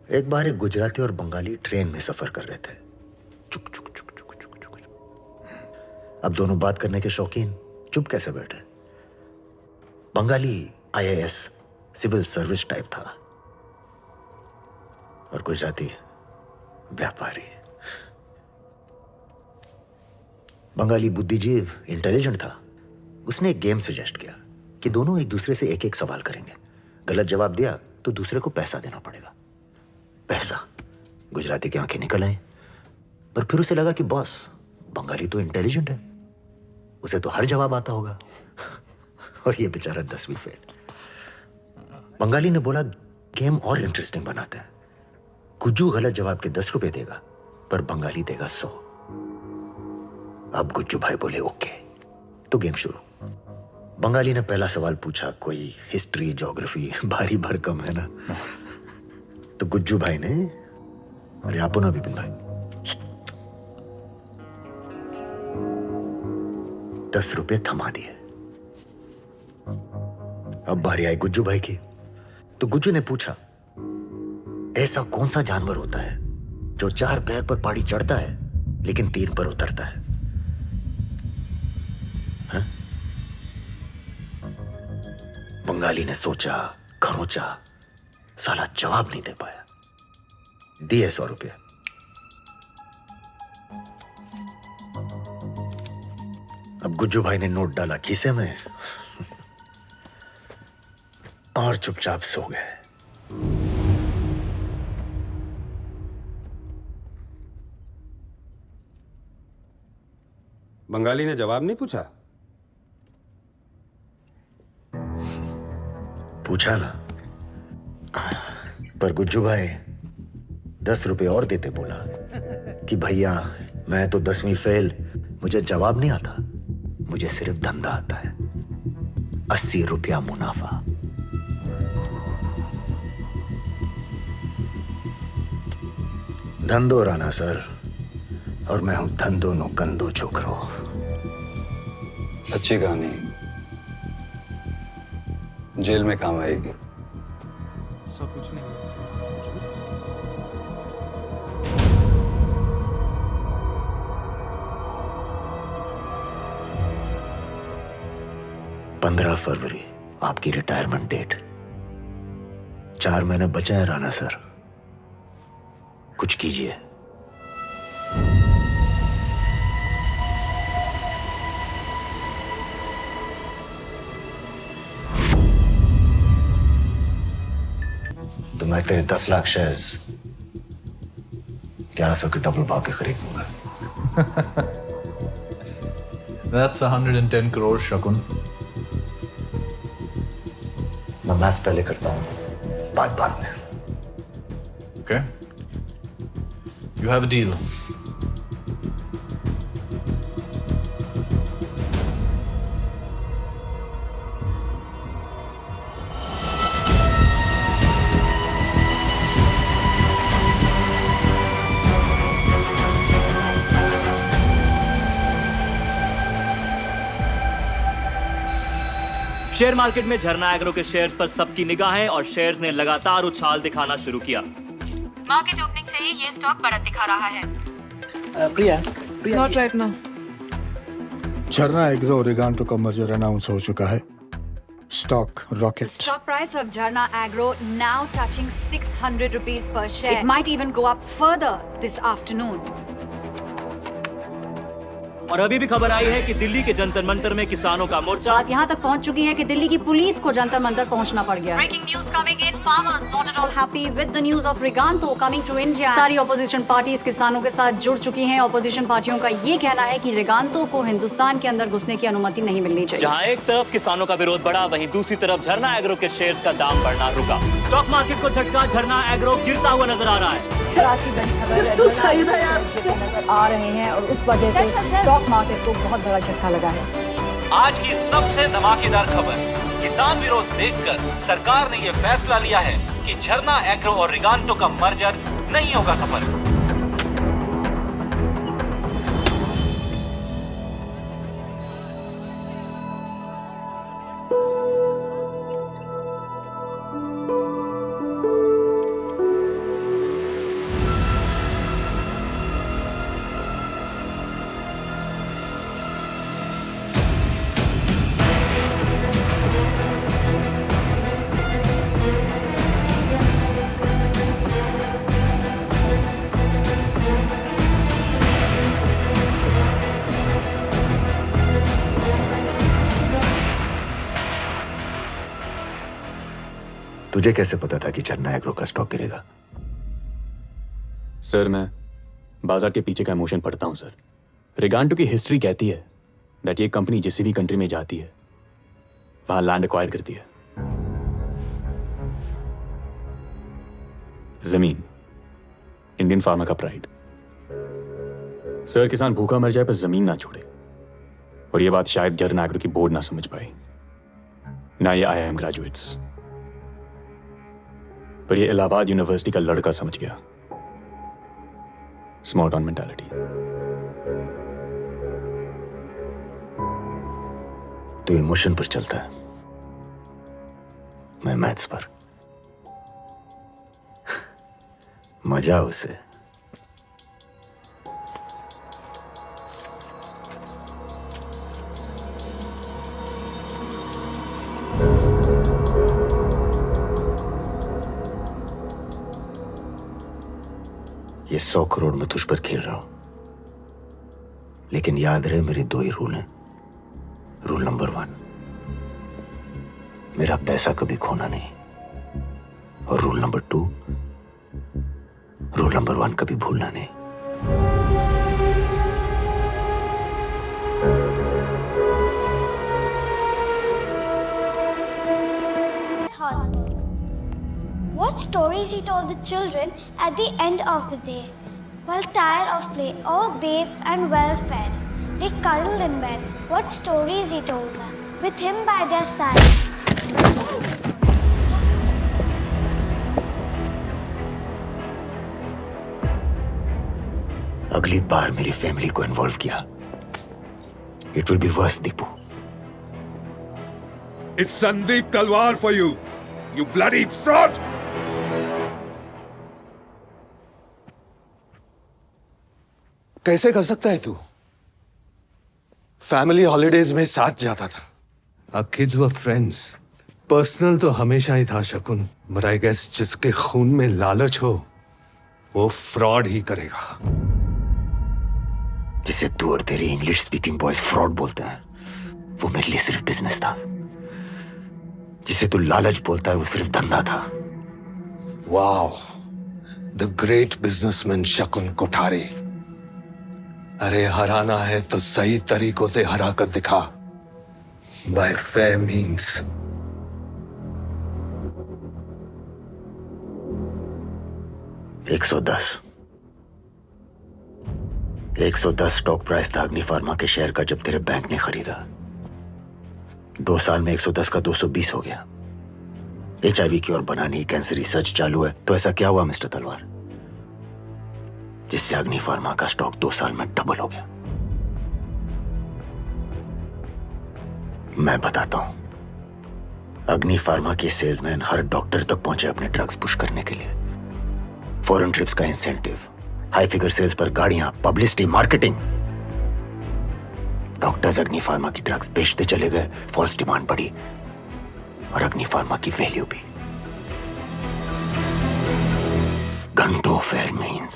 एक बार एक गुजराती और बंगाली ट्रेन में सफर कर रहे थे। चुक चुक चुक चुक चुक चुक। अब दोनों बात करने के शौकीन चुप कैसे बैठे। Bengali IAS civil service type था और गुजराती व्यापारी। बंगाली बुद्धिजीव इंटेलिजेंट था। उसने एक गेम सजेस्ट किया कि दोनों एक दूसरे से एक एक सवाल करेंगे। गलत जवाब दिया तो दूसरे को पैसा देना पड़ेगा। पैसा। गुजराती की आंखें निकल आई, पर फिर उसे लगा कि बॉस, बंगाली तो इंटेलिजेंट है, उसे तो हर जवाब आता होगा और ये बेचारा 10वीं फेल। बंगाली ने बोला, गेम और इंटरेस्टिंग बनाते हैं। गुज्जू गलत जवाब के 10 रुपए देगा, पर बंगाली देगा 100। अब गुज्जू भाई बोले ओके, तो गेम शुरू। बंगाली ने पहला सवाल पूछा, कोई हिस्ट्री ज्योग्राफी, भारी भरकम है ना। तो गुज्जू भाई ने, अरे आपो ना विपिन भाई, 10 रुपए थमा दिए। अब बारी आई गुज्जू भाई की। तो गुज्जू ने पूछा, ऐसा कौन सा जानवर होता है जो 4 पैर पर पहाड़ी चढ़ता है लेकिन 3 पर उतरता है? हा? बंगाली ने सोचा, खरोचा, साला जवाब नहीं दे पाया। दिए 100 रुपये। अब गुज्जू भाई ने नोट डाला खीसे में और चुपचाप सो गए। बंगाली ने जवाब नहीं पूछा? पूछा ना, पर गुज्जू भाई 10 रुपए और देते बोला कि भैया, मैं तो 10वीं फेल, मुझे जवाब नहीं आता, मुझे सिर्फ धंधा आता है। 80 रुपया मुनाफा। धंधो राणा सर, और मैं हूं धंधो नो गंदो छोकरो। अच्छी कहानी, जेल में काम आएगी। सब कुछ नहीं। कुछ भी? 15 फरवरी आपकी रिटायरमेंट डेट। 4 महीने बचे हैं राणा सर, कुछ कीजिए। तो मैं तेरे 10 लाख शेयर्स 1100 के डबल भाव के खरीद लूंगा। That's 110 crores, शकुन। मैं मैथ्स पहले करता हूं, बाद में। Okay. You have a deal. Share market में झरना एग्रो के शेयर्स पर सबकी निगाहें और शेयर्स ने लगातार उछाल दिखाना शुरू किया। मार्केट ओपनिंग से ही ये स्टॉक बढ़त दिखा रहा है। प्रिया, Not right now. झरना एग्रो और रिगांटो का मर्जर अनाउंस हो चुका है। Stock rocket. The stock price of Jharna Agro now touching 600 rupees per share. It might even go up further this afternoon. और अभी भी खबर आई है कि दिल्ली के जंतर मंतर में किसानों का मोर्चा बात यहाँ तक पहुँच चुकी है कि दिल्ली की पुलिस को जंतर मंतर पहुँचना पड़ गया। Breaking news coming in. Farmers not at all happy with the news of Riganto coming to India. सारी ऑपोजिशन पार्टीज किसानों के साथ जुड़ चुकी हैं। ऑपोजिशन पार्टियों का ये कहना है कि रिगांतो को हिंदुस्तान के अंदर घुसने की अनुमति नहीं मिलनी चाहिए। जहां एक तरफ किसानों का विरोध बढ़ा, वहीं दूसरी तरफ झरना एग्रो के शेयर्स का दाम बढ़ना रुका। स्टॉक मार्केट को झटका, झरना एग्रो गिरता हुआ नजर आ रहा है। तू सही था यार। नजर आ रहे हैं और उस वजह से स्टॉक मार्केट को बहुत बड़ा झटका लगा है। आज की सबसे धमाकेदार खबर, किसान विरोध देखकर सरकार ने यह फैसला लिया है कि झरना एग्रो और रिगांटो का मर्जर नहीं होगा सफल। तुझे कैसे पता था कि झरना एग्रो का स्टॉक गिरेगा? सर मैं बाजार के पीछे का इमोशन पढ़ता हूं सर। रिगांटो की हिस्ट्री कहती है दैट ये कंपनी जिस भी कंट्री में जाती है वहां लैंड एक्वायर करती है। जमीन इंडियन फार्मा का प्राइड। सर किसान भूखा मर जाए पर जमीन ना छोड़े, और ये बात शायद झरना एग्रो की बोर्ड ना समझ पाई, ना ये IIM ग्रेजुएट्स, पर ये इलाहाबाद यूनिवर्सिटी का लड़का समझ गया। Small town mentality. तो इमोशन पर चलता है, मैं मैथ्स पर। मजा उसे। ये 100 करोड़ में तुझ पर खेल रहा हूं, लेकिन याद रहे मेरे 2 ही रूल हैं। रूल नंबर 1, मेरा पैसा कभी खोना नहीं, और रूल नंबर 2, रूल नंबर 1 कभी भूलना नहीं। What stories he told the children at the end of the day. While tired of play, all bathed and well fed, they cuddled in bed. What stories he told them, with him by their side. अगली बार मेरी family को involve किया, it will be verse Deepu. It's Sandeep Talwar for you, you bloody fraud! कैसे कर सकता है तू? Family holidays में साथ जाता था। Our kids were friends. Personal तो हमेशा ही था शकुन, but I guess जिसके खून में लालच हो वो फ्रॉड ही करेगा। जिसे तू और तेरे इंग्लिश स्पीकिंग बॉयज फ्रॉड बोलते हैं, वो मेरे लिए सिर्फ बिजनेस था। जिसे तू लालच बोलता है, वो सिर्फ धंधा था। वाओ, द ग्रेट बिजनेसमैन शकुन कोठारी। अरे हराना है तो सही तरीकों से हरा कर दिखा, bye fair means. $110 stock price था अग्नि फार्मा के शेयर का जब तेरे बैंक ने खरीदा। 2 साल में 110 का 220 हो गया। HIV की ओर बनानी कैंसर रिसर्च चालू है, तो ऐसा क्या हुआ मिस्टर तलवार जिससे अग्नि फार्मा का स्टॉक 2 साल में डबल हो गया? मैं बताता हूं। अग्नि फार्मा के सेल्समैन हर डॉक्टर तक पहुंचे अपने ड्रग्स पुश करने के लिए। फॉरेन ट्रिप्स का इंसेंटिव, हाई फिगर सेल्स पर गाड़ियां, पब्लिसिटी, मार्केटिंग। डॉक्टर्स अग्नि फार्मा की ड्रग्स बेचते चले गए, फॉल्स डिमांड बढ़ी और अग्नि फार्मा की वैल्यू भी। घंटों फेयर मीन्स